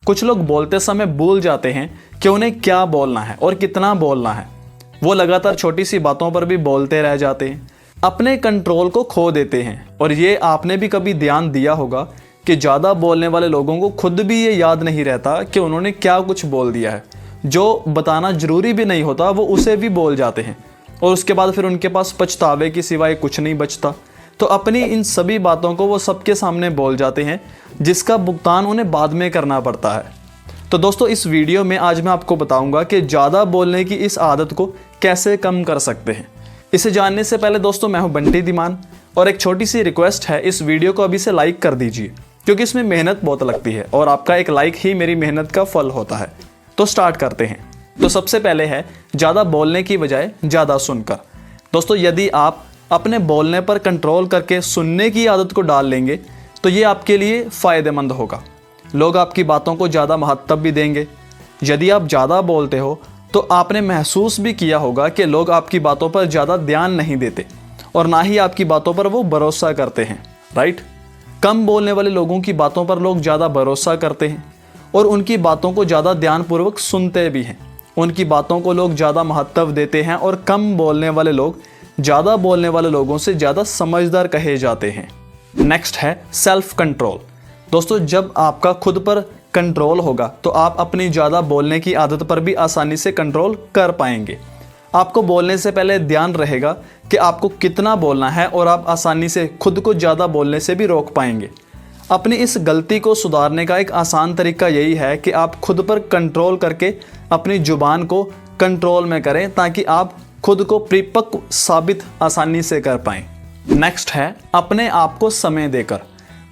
कुछ लोग बोलते समय भूल जाते हैं कि उन्हें क्या बोलना है और कितना बोलना है। वो लगातार छोटी सी बातों पर भी बोलते रह जाते हैं, अपने कंट्रोल को खो देते हैं। और ये आपने भी कभी ध्यान दिया होगा कि ज़्यादा बोलने वाले लोगों को खुद भी ये याद नहीं रहता कि उन्होंने क्या कुछ बोल दिया है। जो बताना जरूरी भी नहीं होता वो उसे भी बोल जाते हैं और उसके बाद फिर उनके पास पछतावे के सिवाय कुछ नहीं बचता। तो अपनी इन सभी बातों को वो सबके सामने बोल जाते हैं, जिसका भुगतान उन्हें बाद में करना पड़ता है। तो दोस्तों, इस वीडियो में आज मैं आपको बताऊंगा कि ज़्यादा बोलने की इस आदत को कैसे कम कर सकते हैं। इसे जानने से पहले दोस्तों, मैं हूं बंटी धीमान और एक छोटी सी रिक्वेस्ट है, इस वीडियो को अभी से लाइक कर दीजिए क्योंकि इसमें मेहनत बहुत लगती है और आपका एक लाइक ही मेरी मेहनत का फल होता है। तो स्टार्ट करते हैं। तो सबसे पहले है ज़्यादा बोलने की बजाय ज़्यादा सुनकर। दोस्तों, यदि आप अपने बोलने पर कंट्रोल करके सुनने की आदत को डाल लेंगे तो ये आपके लिए फ़ायदेमंद होगा। लोग आपकी बातों को ज़्यादा महत्व भी देंगे। यदि आप ज़्यादा बोलते हो तो आपने महसूस भी किया होगा कि लोग आपकी बातों पर ज़्यादा ध्यान नहीं देते और ना ही आपकी बातों पर वो भरोसा करते हैं, राइट। कम बोलने वाले लोगों की बातों पर लोग ज़्यादा भरोसा करते हैं और उनकी बातों को ज़्यादा ध्यानपूर्वक सुनते भी हैं। उनकी बातों को लोग ज़्यादा महत्व देते हैं और कम बोलने वाले लोग ज़्यादा बोलने वाले लोगों से ज़्यादा समझदार कहे जाते हैं। नेक्स्ट है सेल्फ कंट्रोल। दोस्तों, जब आपका खुद पर कंट्रोल होगा तो आप अपनी ज़्यादा बोलने की आदत पर भी आसानी से कंट्रोल कर पाएंगे। आपको बोलने से पहले ध्यान रहेगा कि आपको कितना बोलना है और आप आसानी से खुद को ज़्यादा बोलने से भी रोक पाएंगे। अपनी इस गलती को सुधारने का एक आसान तरीका यही है कि आप खुद पर कंट्रोल करके अपनी जुबान को कंट्रोल में करें ताकि आप खुद को परिपक्व साबित आसानी से कर पाएं। नेक्स्ट है अपने आप को समय देकर।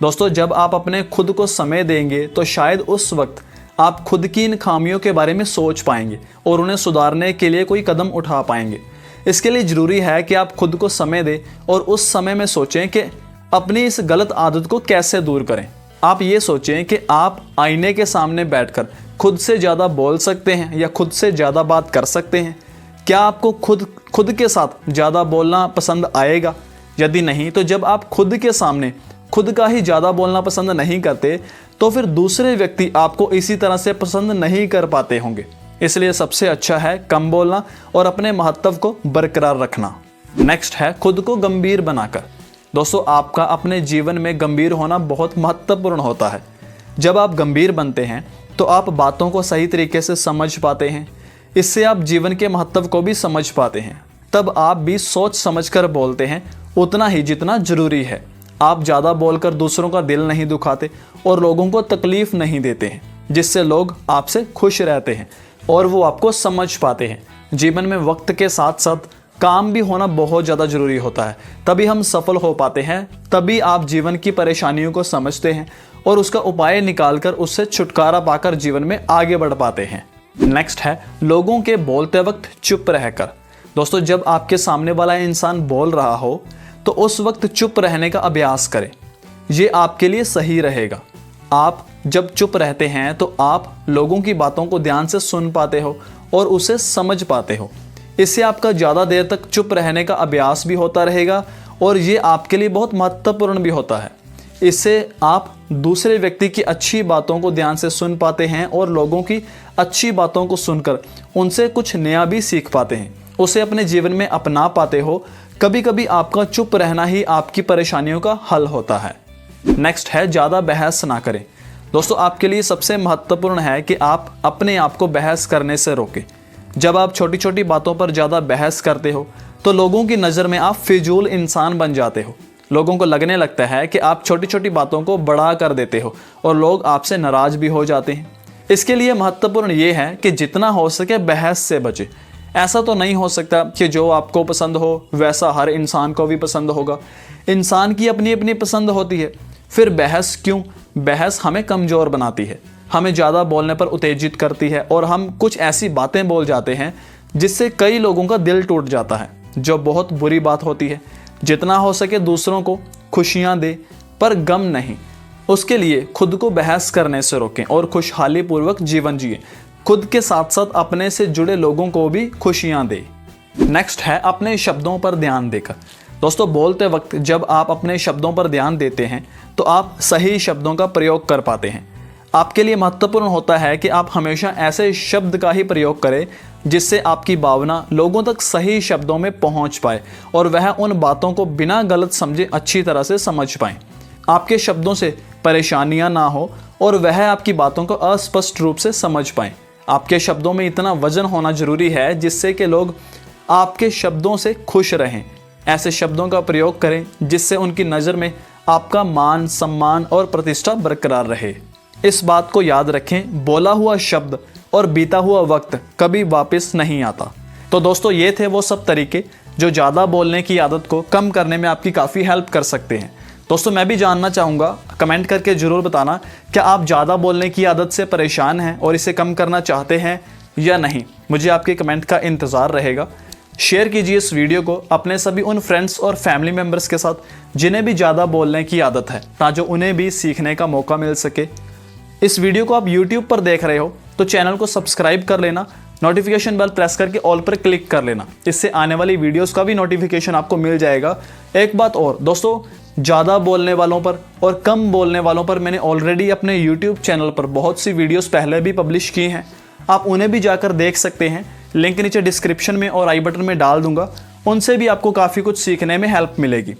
दोस्तों, जब आप अपने खुद को समय देंगे तो शायद उस वक्त आप खुद की इन खामियों के बारे में सोच पाएंगे और उन्हें सुधारने के लिए कोई कदम उठा पाएंगे। इसके लिए ज़रूरी है कि आप खुद को समय दें और उस समय में सोचें कि अपनी इस गलत आदत को कैसे दूर करें। आप ये सोचें कि आप आईने के सामने बैठकर खुद से ज़्यादा बोल सकते हैं या खुद से ज़्यादा बात कर सकते हैं। क्या आपको खुद के साथ ज़्यादा बोलना पसंद आएगा? यदि नहीं, तो जब आप खुद के सामने खुद का ही ज़्यादा बोलना पसंद नहीं करते तो फिर दूसरे व्यक्ति आपको इसी तरह से पसंद नहीं कर पाते होंगे। इसलिए सबसे अच्छा है कम बोलना और अपने महत्व को बरकरार रखना। नेक्स्ट है खुद को गंभीर बनाकर। दोस्तों, आपका अपने जीवन में गंभीर होना बहुत महत्वपूर्ण होता है। जब आप गंभीर बनते हैं तो आप बातों को सही तरीके से समझ पाते हैं। इससे आप जीवन के महत्व को भी समझ पाते हैं। तब आप भी सोच समझकर बोलते हैं, उतना ही जितना जरूरी है। आप ज़्यादा बोलकर दूसरों का दिल नहीं दुखाते और लोगों को तकलीफ नहीं देते हैं, जिससे लोग आपसे खुश रहते हैं और वो आपको समझ पाते हैं। जीवन में वक्त के साथ साथ काम भी होना बहुत ज़्यादा ज़रूरी होता है, तभी हम सफल हो पाते हैं। तभी आप जीवन की परेशानियों को समझते हैं और उसका उपाय निकालकर उससे छुटकारा पाकर जीवन में आगे बढ़ पाते हैं। नेक्स्ट है लोगों के बोलते वक्त चुप रहकर। दोस्तों, जब आपके सामने वाला इंसान बोल रहा हो तो उस वक्त चुप रहने का अभ्यास करें। ये आपके लिए सही रहेगा। आप जब चुप रहते हैं तो आप लोगों की बातों को ध्यान से सुन पाते हो और उसे समझ पाते हो। इससे आपका ज़्यादा देर तक चुप रहने का अभ्यास भी होता रहेगा और ये आपके लिए बहुत महत्वपूर्ण भी होता है। इससे आप दूसरे व्यक्ति की अच्छी बातों को ध्यान से सुन पाते हैं और लोगों की अच्छी बातों को सुनकर उनसे कुछ नया भी सीख पाते हैं, उसे अपने जीवन में अपना पाते हो। कभी कभी आपका चुप रहना ही आपकी परेशानियों का हल होता है। नेक्स्ट है ज़्यादा बहस ना करें। दोस्तों, आपके लिए सबसे महत्वपूर्ण है कि आप अपने आप को बहस करने से रोकें। जब आप छोटी छोटी बातों पर ज़्यादा बहस करते हो तो लोगों की नज़र में आप फिजूल इंसान बन जाते हो। लोगों को लगने लगता है कि आप छोटी छोटी बातों को बड़ा कर देते हो और लोग आपसे नाराज़ भी हो जाते हैं। इसके लिए महत्वपूर्ण ये है कि जितना हो सके बहस से बचें। ऐसा तो नहीं हो सकता कि जो आपको पसंद हो वैसा हर इंसान को भी पसंद होगा। इंसान की अपनी अपनी पसंद होती है। फिर बहस क्यों? बहस हमें कमज़ोर बनाती है, हमें ज़्यादा बोलने पर उत्तेजित करती है और हम कुछ ऐसी बातें बोल जाते हैं जिससे कई लोगों का दिल टूट जाता है, जो बहुत बुरी बात होती है। जितना हो सके दूसरों को खुशियाँ दे पर गम नहीं। उसके लिए खुद को बहस करने से रोकें और खुशहाली पूर्वक जीवन जिए। खुद के साथ साथ अपने से जुड़े लोगों को भी खुशियाँ दें। नेक्स्ट है अपने शब्दों पर ध्यान देकर। दोस्तों, बोलते वक्त जब आप अपने शब्दों पर ध्यान देते हैं तो आप सही शब्दों का प्रयोग कर पाते हैं। आपके लिए महत्वपूर्ण होता है कि आप हमेशा ऐसे शब्द का ही प्रयोग करें जिससे आपकी भावना लोगों तक सही शब्दों में पहुंच पाए और वह उन बातों को बिना गलत समझे अच्छी तरह से समझ पाएं। आपके शब्दों से परेशानियां ना हो और वह आपकी बातों को अस्पष्ट रूप से समझ पाएं। आपके शब्दों में इतना वजन होना जरूरी है जिससे कि लोग आपके शब्दों से खुश रहें। ऐसे शब्दों का प्रयोग करें जिससे उनकी नज़र में आपका मान, सम्मान और प्रतिष्ठा बरकरार रहे। इस बात को याद रखें, बोला हुआ शब्द और बीता हुआ वक्त कभी वापस नहीं आता। तो दोस्तों, ये थे वो सब तरीके जो ज़्यादा बोलने की आदत को कम करने में आपकी काफ़ी हेल्प कर सकते हैं। दोस्तों, मैं भी जानना चाहूँगा, कमेंट करके ज़रूर बताना, क्या आप ज़्यादा बोलने की आदत से परेशान हैं और इसे कम करना चाहते हैं या नहीं। मुझे आपके कमेंट का इंतज़ार रहेगा। शेयर कीजिए इस वीडियो को अपने सभी उन फ्रेंड्स और फैमिली मेम्बर्स के साथ जिन्हें भी ज़्यादा बोलने की आदत है, ताकि उन्हें भी सीखने का मौका मिल सके। इस वीडियो को आप यूट्यूब पर देख रहे हो तो चैनल को सब्सक्राइब कर लेना, नोटिफिकेशन बेल प्रेस करके ऑल पर क्लिक कर लेना। इससे आने वाली वीडियोस का भी नोटिफिकेशन आपको मिल जाएगा। एक बात और दोस्तों, ज़्यादा बोलने वालों पर और कम बोलने वालों पर मैंने ऑलरेडी अपने यूट्यूब चैनल पर बहुत सी वीडियोस पहले भी पब्लिश की हैं। आप उन्हें भी जाकर देख सकते हैं। लिंक नीचे डिस्क्रिप्शन में और आई बटन में डाल दूंगा। उनसे भी आपको काफ़ी कुछ सीखने में हेल्प मिलेगी।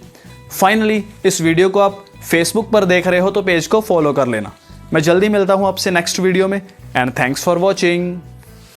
फाइनली, इस वीडियो को आप फेसबुक पर देख रहे हो तो पेज को फॉलो कर लेना। मैं जल्दी मिलता हूँ आपसे नेक्स्ट वीडियो में। And thanks for watching.